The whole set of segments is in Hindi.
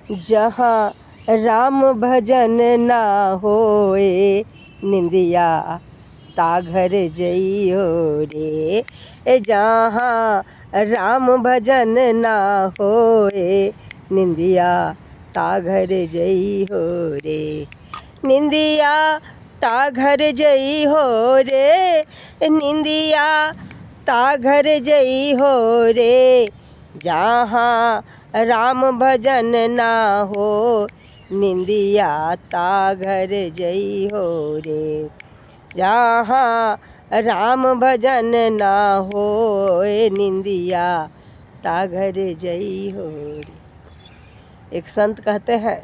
जहाँ राम भजन ना होए, निंदिया ता घर जइयो रे। जहाँ राम भजन ना होए, निंदिया ता घर जइयो रे। निंदिया ता घर जइयो रे, निंदिया ता घर जइयो रे। जहाँ राम भजन ना हो, निंदिया ता घर जइयो रे। जहाँ राम भजन ना हो, निंदिया ता घर जइयो रे। एक संत कहते हैं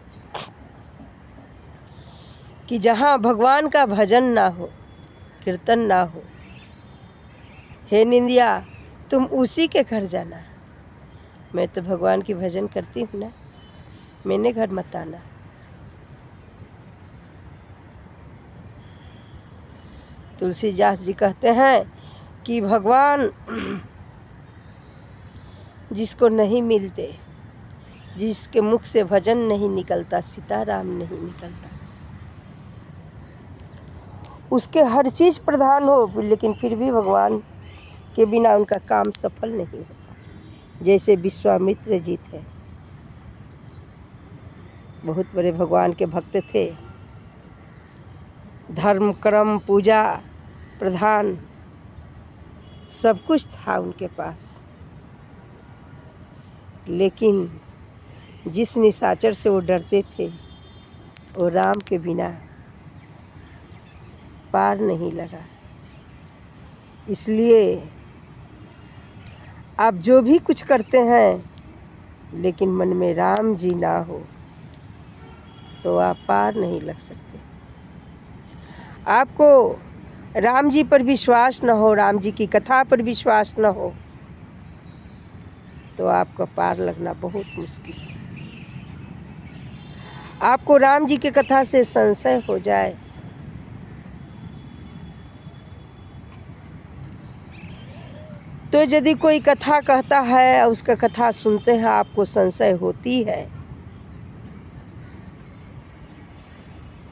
कि जहाँ भगवान का भजन ना हो, कीर्तन ना हो, हे निंदिया तुम उसी के घर जाना। मैं तो भगवान की भजन करती हूँ ना, मैंने घर मत आना। तुलसीदास जी कहते हैं कि भगवान जिसको नहीं मिलते, जिसके मुख से भजन नहीं निकलता, सीताराम नहीं निकलता, उसके हर चीज़ प्रधान हो, लेकिन फिर भी भगवान के बिना उनका काम सफल नहीं होता। जैसे विश्वामित्र जी थे, बहुत बड़े भगवान के भक्त थे, धर्म कर्म पूजा प्रधान सब कुछ था उनके पास, लेकिन जिस निशाचर से वो डरते थे, वो राम के बिना पार नहीं लगा। इसलिए आप जो भी कुछ करते हैं, लेकिन मन में राम जी ना हो तो आप पार नहीं लग सकते। आपको राम जी पर विश्वास न हो, राम जी की कथा पर विश्वास न हो, तो आपका पार लगना बहुत मुश्किल है। आपको राम जी की कथा से संशय हो जाए, तो यदि कोई कथा कहता है, उसका कथा सुनते हैं, आपको संशय होती है,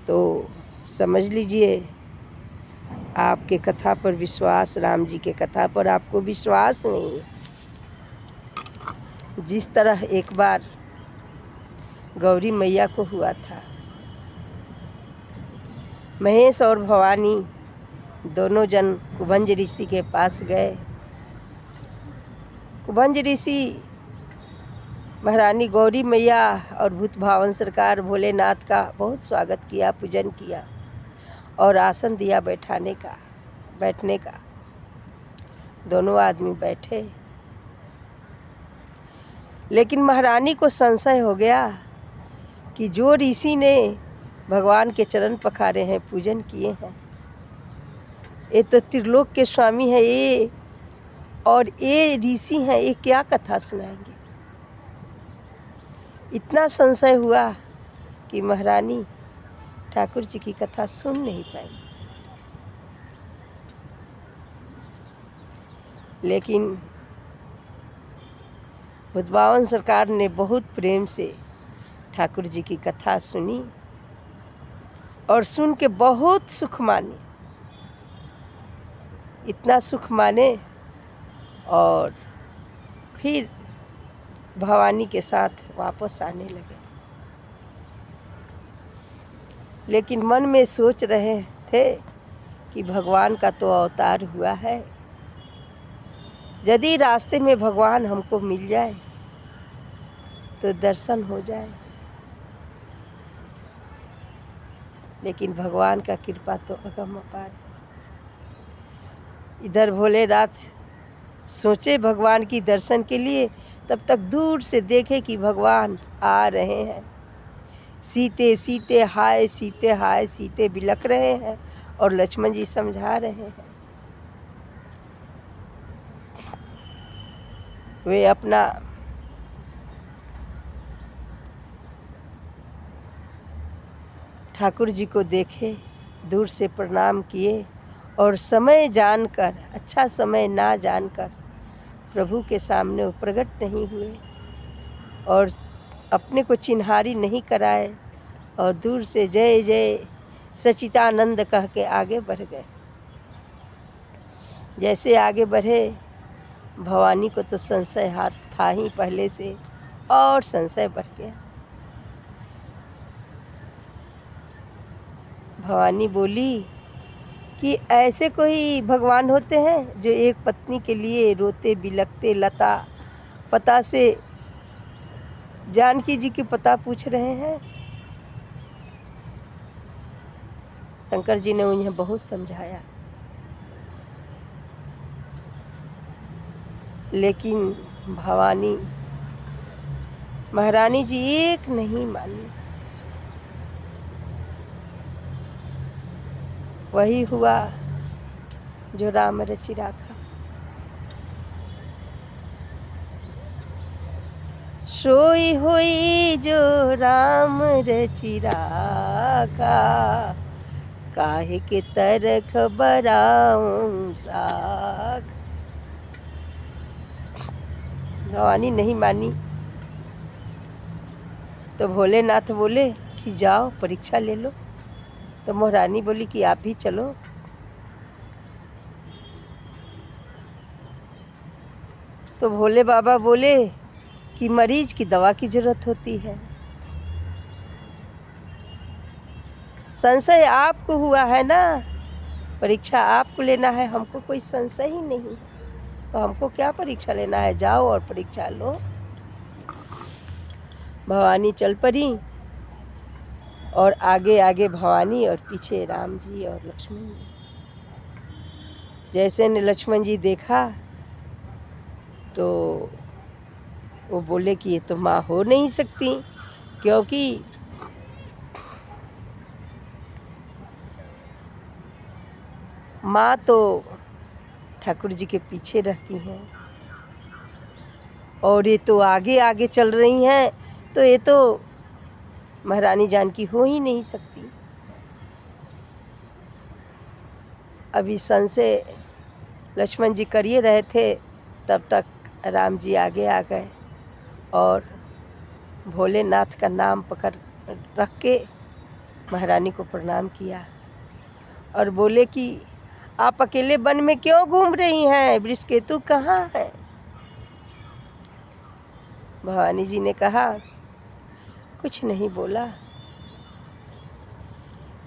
तो समझ लीजिए आपके कथा पर विश्वास, राम जी के कथा पर आपको विश्वास नहीं। जिस तरह एक बार गौरी मैया को हुआ था, महेश और भवानी दोनों जन कुभंज ऋषि के पास गए। कुभंज ऋषि महारानी गौरी मैया और भूत भावन सरकार भोलेनाथ का बहुत स्वागत किया, पूजन किया और आसन दिया बैठने का। दोनों आदमी बैठे, लेकिन महारानी को संशय हो गया कि जो ऋषि ने भगवान के चरण पखारे हैं, पूजन किए हैं, ये तो त्रिलोक के स्वामी हैं ये, और ये ऋषि हैं, ये क्या कथा सुनाएंगे। इतना संशय हुआ कि महारानी ठाकुर जी की कथा सुन नहीं पाई। लेकिन भूतबावन सरकार ने बहुत प्रेम से ठाकुर जी की कथा सुनी और सुन के बहुत सुख माने, इतना सुख माने, और फिर भवानी के साथ वापस आने लगे। लेकिन मन में सोच रहे थे कि भगवान का तो अवतार हुआ है, यदि रास्ते में भगवान हमको मिल जाए तो दर्शन हो जाए। लेकिन भगवान का कृपा तो अगम अपार है। इधर भोलेनाथ सोचे भगवान की दर्शन के लिए, तब तक दूर से देखे कि भगवान आ रहे हैं। सीते सीते हाय, सीते हाय, सीते बिलख रहे हैं और लक्ष्मण जी समझा रहे हैं। वे अपना ठाकुर जी को देखे, दूर से प्रणाम किए और समय जानकर, अच्छा समय ना जानकर प्रभु के सामने वो प्रकट नहीं हुए और अपने को चिन्हारी नहीं कराए और दूर से जय जय सच्चिदानंद कह के आगे बढ़ गए। जैसे आगे बढ़े, भवानी को तो संशय हाथ था ही पहले से, और संशय बढ़ गया। भवानी बोली कि ऐसे कोई भगवान होते हैं जो एक पत्नी के लिए रोते बिलखते लता पता से जानकी जी की पता पूछ रहे हैं। शंकर जी ने उन्हें बहुत समझाया, लेकिन भवानी महारानी जी एक नहीं मानी। वही हुआ जो राम रचि राखा। सोई हुई जो राम रचि राखा, काहे के तरख बराऊं साख। भवानी नहीं मानी तो भोलेनाथ बोले कि जाओ परीक्षा ले लो। तो महारानी बोली कि आप भी चलो। तो भोले बाबा बोले कि मरीज की दवा की जरूरत होती है, संशय आपको हुआ है ना, परीक्षा आपको लेना है, हमको कोई संशय ही नहीं, तो हमको क्या परीक्षा लेना है, जाओ और परीक्षा लो। भवानी चल पड़ी और आगे आगे भवानी और पीछे राम जी और लक्ष्मण जी। जैसे ने लक्ष्मण जी देखा तो वो बोले कि ये तो माँ हो नहीं सकती, क्योंकि माँ तो ठाकुर जी के पीछे रहती हैं और ये तो आगे आगे चल रही हैं, तो ये तो महारानी जानकी हो ही नहीं सकती। अभी संशय लक्ष्मण जी करिए रहे थे, तब तक राम जी आगे आ गए और भोलेनाथ का नाम पकड़ रख के महारानी को प्रणाम किया और बोले कि आप अकेले वन में क्यों घूम रही हैं, वृषकेतु कहाँ है। भवानी जी ने कहा कुछ नहीं बोला,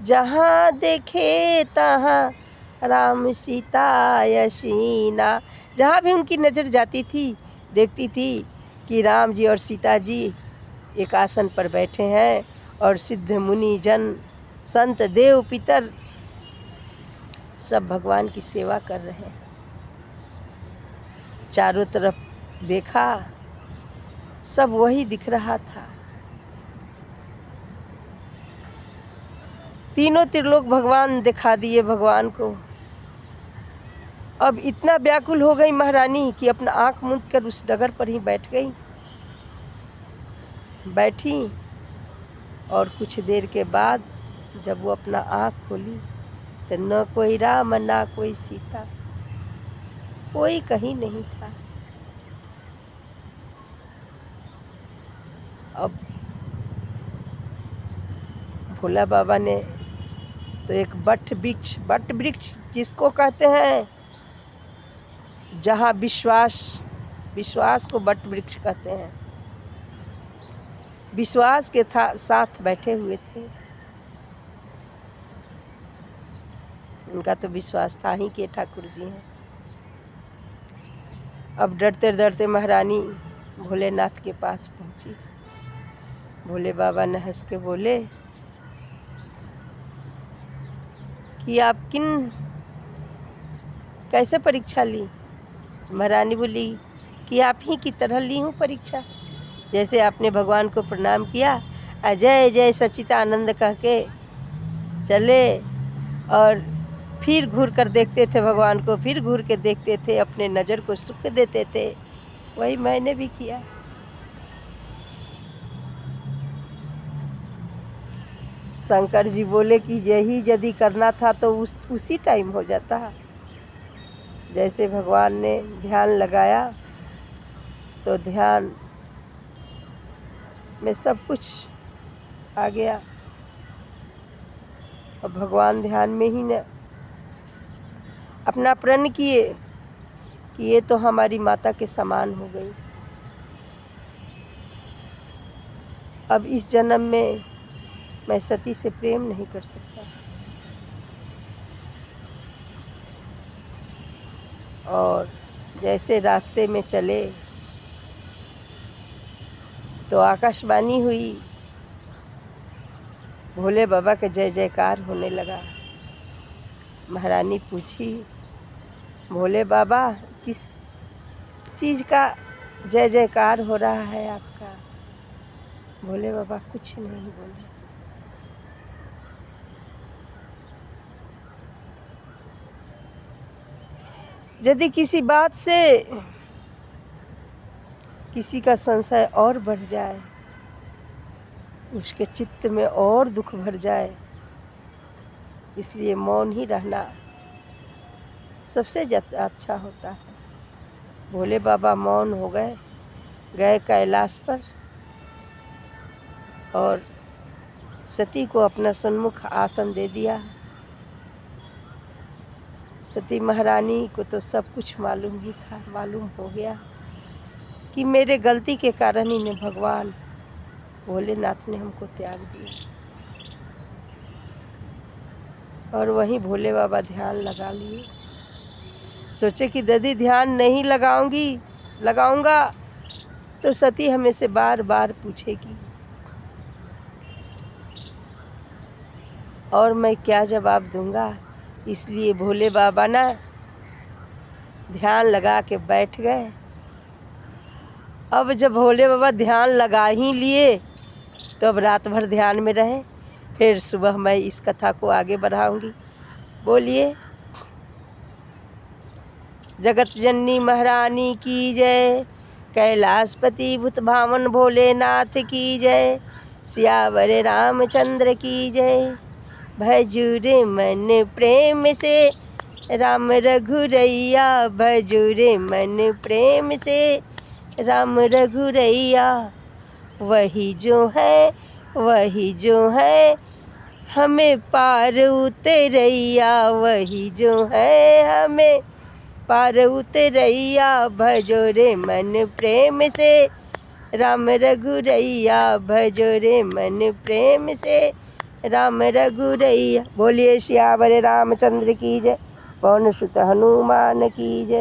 जहाँ देखे तहाँ राम सीता यशीना। जहाँ भी उनकी नज़र जाती थी देखती थी कि राम जी और सीता जी एक आसन पर बैठे हैं और सिद्ध मुनि जन संत देव पितर सब भगवान की सेवा कर रहे हैं। चारों तरफ देखा, सब वही दिख रहा था। तीनों त्रिलोक भगवान दिखा दिए भगवान को। अब इतना व्याकुल हो गई महारानी कि अपना आँख मूंद कर उस डगर पर ही बैठी और कुछ देर के बाद जब वो अपना आँख खोली तो न कोई राम ना कोई सीता, कोई कहीं नहीं था। अब भोला बाबा ने तो एक बट वृक्ष जिसको कहते हैं, जहाँ विश्वास को बट वृक्ष कहते हैं, विश्वास के साथ बैठे हुए थे। उनका तो विश्वास था ही कि ठाकुर जी हैं। अब डरते डरते महारानी भोलेनाथ के पास पहुंची। भोले बाबा ने हंस के बोले कि आप कैसे परीक्षा ली। महारानी बोली कि आप ही की तरह ली हूँ परीक्षा, जैसे आपने भगवान को प्रणाम किया, जय जय सच्चिदानंद कह के चले और फिर घूर कर देखते थे भगवान को, फिर घूर के देखते थे, अपने नज़र को सुख देते थे, वही मैंने भी किया। शंकर जी बोले कि यही यदि करना था तो उसी टाइम हो जाता। जैसे भगवान ने ध्यान लगाया तो ध्यान में सब कुछ आ गया और भगवान ध्यान में ही न अपना प्रण किए कि ये तो हमारी माता के समान हो गई। अब इस जन्म में मैं सती से प्रेम नहीं कर सकता। और जैसे रास्ते में चले तो आकाशवाणी हुई, भोले बाबा का जय जयकार होने लगा। महारानी पूछी, भोले बाबा किस चीज़ का जय जयकार हो रहा है आपका? भोले बाबा कुछ नहीं बोले। यदि किसी बात से किसी का संशय और बढ़ जाए, उसके चित्त में और दुख भर जाए, इसलिए मौन ही रहना सबसे अच्छा होता है। भोले बाबा मौन हो गए, गए कैलाश पर और सती को अपना सन्मुख आसन दे दिया। सती महारानी को तो सब कुछ मालूम ही था, मालूम हो गया कि मेरे गलती के कारण ही ने भगवान भोलेनाथ ने हमको त्याग दिया। और वहीं भोले बाबा ध्यान लगा लिए। सोचे कि यदि ध्यान नहीं लगाऊंगा तो सती हमें से बार बार पूछेगी और मैं क्या जवाब दूंगा। इसलिए भोले बाबा ना ध्यान लगा के बैठ गए। अब जब भोले बाबा ध्यान लगा ही लिए तो अब रात भर ध्यान में रहे। फिर सुबह मैं इस कथा को आगे बढ़ाऊंगी। बोलिए, जगत जननी महारानी की जय, कैलाशपति भूत भावन भोलेनाथ की जय, सियावर रामचंद्र की जय। भजुरे मन प्रेम से राम रघुरैया, भजुरे मन प्रेम से राम रघुरैया। वही जो है हमें पार उतरैया, वही जो है हमें पार उतरैया। भजो रे मन प्रेम से राम रघुरैया, भजो रे मन प्रेम से राम रघुरैया। बोलिए सियावर रामचंद्र की जय, पवन सुत हनुमान की जय।